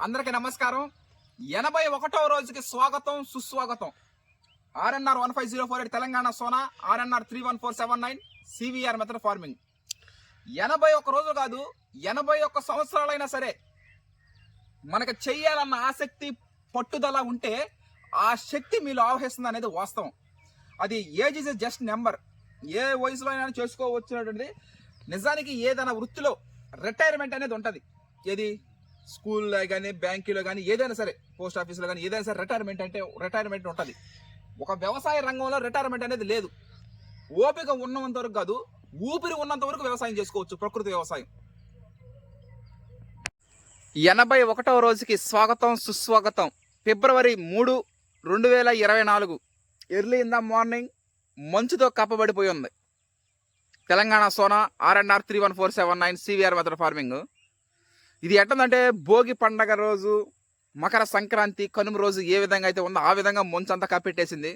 అందరికీ నమస్కారం. 81వ రోజుకి స్వాగతం, సుస్వాగతం. RNR 15048 Telangana Sona, RNR 31479 CVR method farming. 81 రోజులు కాదు, 81 సంవత్సరాలైనా సరే మనకు చెయ్యాలన్న ఆసక్తి, పట్టుదల ఉంటే ఆ శక్తి మీలో ఆవహిస్తుంది అనేది వాస్తవం. అది ఏజ్ ఇస్ జస్ట్ నెంబర్. ఏ వయసులో అయినా చేసుకోవచ్చినటువంటిది. నిజానికి ఏదైనా వృత్తిలో రిటైర్మెంట్ అనేది ఉంటుంది. ఏది స్కూల్లో కానీ, బ్యాంకులో కానీ, ఏదైనా సరే, పోస్ట్ ఆఫీస్లో కానీ, ఏదైనా సరే రిటైర్మెంట్ ఉంటుంది. ఒక వ్యవసాయ రంగంలో రిటైర్మెంట్ అనేది లేదు. ఓపిక ఉన్నంత వరకు కాదు, ఊపిరి ఉన్నంత వరకు వ్యవసాయం చేసుకోవచ్చు. ప్రకృతి వ్యవసాయం. 81వ రోజుకి స్వాగతం, సుస్వాగతం. ఫిబ్రవరి 3, 2024 ఎర్లీ ఇన్ ద మార్నింగ్ మంచుతో కప్పబడిపోయి ఉంది. Telangana Sona, RNR 31479 CVR method farming. ఇది ఎట్టుందంటే భోగి పండగ రోజు, మకర సంక్రాంతి, కనుమ రోజు ఏ విధంగా అయితే ఉందో ఆ విధంగా మంచు అంతా కప్పెట్టేసింది.